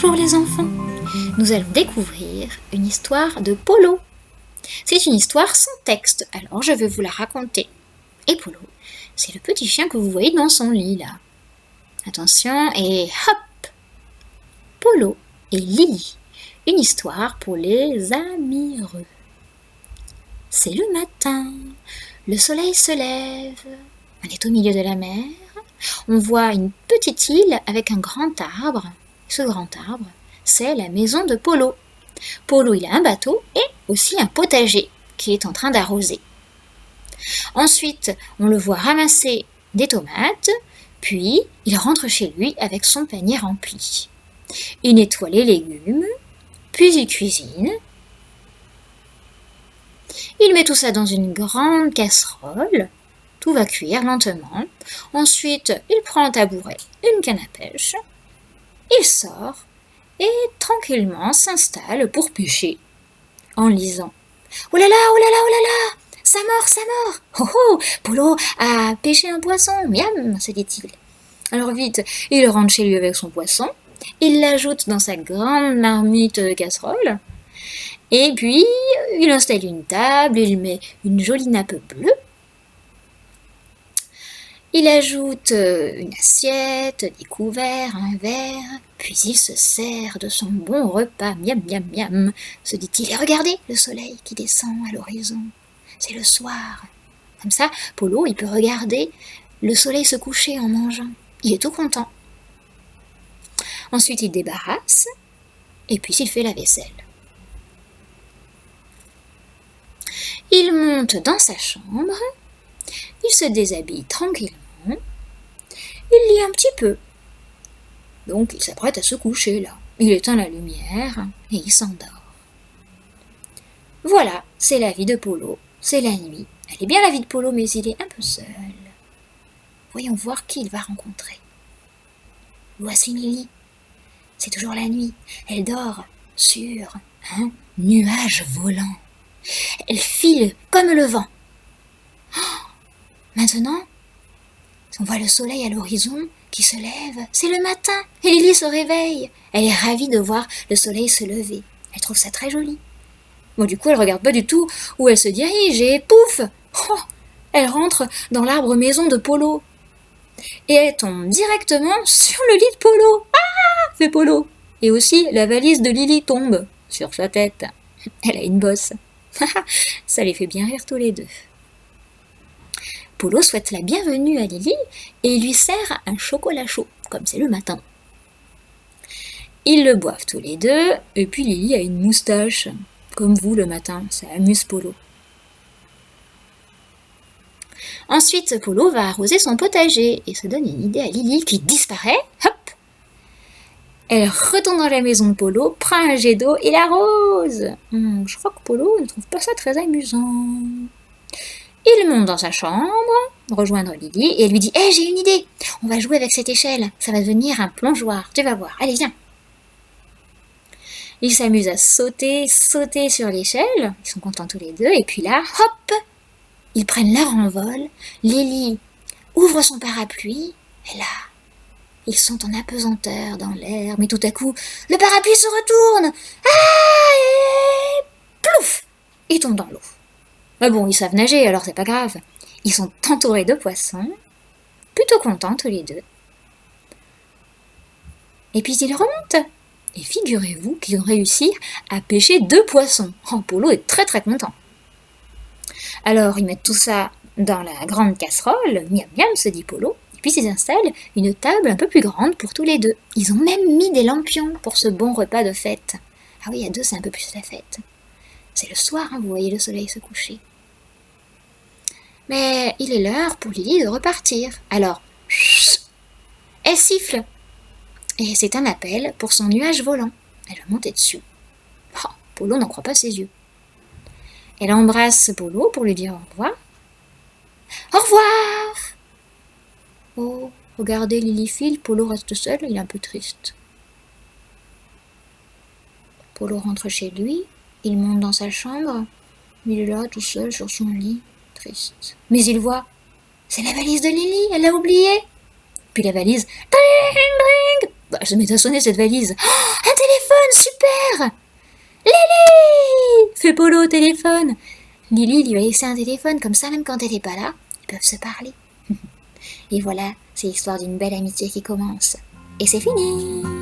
Bonjour les enfants, nous allons découvrir une histoire de Polo. C'est une histoire sans texte, alors je vais vous la raconter. Et Polo, c'est le petit chien que vous voyez dans son lit là. Attention et hop! Polo et Lily, une histoire pour les amoureux. C'est le matin, le soleil se lève, on est au milieu de la mer, on voit une petite île avec un grand arbre. Ce grand arbre, c'est la maison de Polo. Polo, il a un bateau et aussi un potager qu'il est en train d'arroser. Ensuite, on le voit ramasser des tomates, puis il rentre chez lui avec son panier rempli. Il nettoie les légumes, puis il cuisine. Il met tout ça dans une grande casserole. Tout va cuire lentement. Ensuite, il prend un tabouret, une canne à pêche. Il sort et tranquillement s'installe pour pêcher en lisant. Oh là là, oh là là, oh là là, ça mord, ça mord. Oh oh, Polo a pêché un poisson, miam, se dit-il. Alors vite, il rentre chez lui avec son poisson, il l'ajoute dans sa grande marmite casserole, et puis il installe une table, il met une jolie nappe bleue. Il ajoute une assiette, des couverts, un verre, puis il se sert de son bon repas, miam miam miam, se dit-il, et regardez le soleil qui descend à l'horizon, c'est le soir. Comme ça, Polo, il peut regarder le soleil se coucher en mangeant, il est tout content. Ensuite, il débarrasse, et puis il fait la vaisselle. Il monte dans sa chambre, il se déshabille tranquillement, il lit un petit peu. Donc il s'apprête à se coucher là. Il éteint la lumière et il s'endort. Voilà, c'est la vie de Polo, c'est la nuit. Elle est bien la vie de Polo, mais il est un peu seul. Voyons voir qui il va rencontrer. Voici Lily. C'est toujours la nuit. Elle dort sur un nuage volant. Elle file comme le vent. Oh, maintenant, on voit le soleil à l'horizon qui se lève. C'est le matin et Lily se réveille. Elle est ravie de voir le soleil se lever. Elle trouve ça très joli. Bon, du coup, elle regarde pas du tout où elle se dirige et pouf, oh, elle rentre dans l'arbre maison de Polo. Et elle tombe directement sur le lit de Polo. Ah, fait Polo. Et aussi, la valise de Lily tombe sur sa tête. Elle a une bosse. Ça les fait bien rire tous les deux. Polo souhaite la bienvenue à Lily et lui sert un chocolat chaud, comme c'est le matin. Ils le boivent tous les deux, et puis Lily a une moustache, comme vous le matin, ça amuse Polo. Ensuite, Polo va arroser son potager et se donne une idée à Lily qui disparaît, hop. Elle retourne dans la maison de Polo, prend un jet d'eau et l'arrose. Je crois que Polo ne trouve pas ça très amusant. Il monte dans sa chambre, rejoindre Lily, et elle lui dit « Hé, j'ai une idée, on va jouer avec cette échelle, ça va devenir un plongeoir, tu vas voir, allez, viens !» Ils s'amusent à sauter sur l'échelle, ils sont contents tous les deux, et puis là, hop, ils prennent leur envol, Lily ouvre son parapluie, et là, ils sont en apesanteur dans l'air, mais tout à coup, le parapluie se retourne, et plouf, ils tombent dans l'eau. Mais bon, ils savent nager, alors c'est pas grave. Ils sont entourés de poissons, plutôt contents tous les deux. Et puis ils remontent. Et figurez-vous qu'ils ont réussi à pêcher 2 poissons. Oh, Polo est très très content. Alors ils mettent tout ça dans la grande casserole, miam miam se dit Polo, et puis ils installent une table un peu plus grande pour tous les deux. Ils ont même mis des lampions pour ce bon repas de fête. Ah oui, à 2 c'est un peu plus la fête. C'est le soir, hein, vous voyez le soleil se coucher. Mais il est l'heure pour Lily de repartir. Alors, elle siffle. Et c'est un appel pour son nuage volant. Elle va monter dessus. Oh, Polo n'en croit pas ses yeux. Elle embrasse Polo pour lui dire au revoir. Au revoir! Oh, regardez, Lily file, Polo reste seul, il est un peu triste. Polo rentre chez lui, il monte dans sa chambre, il est là tout seul sur son lit. Triste. Mais il voit, c'est la valise de Lily, elle l'a oubliée. Puis la valise, dring, dring, Bah, je mets à sonner cette valise. Oh, un téléphone, super! Lily! Fait Polo au téléphone. Lily lui a laissé un téléphone, comme ça, même quand elle n'est pas là, ils peuvent se parler. Et voilà, c'est l'histoire d'une belle amitié qui commence. Et c'est fini!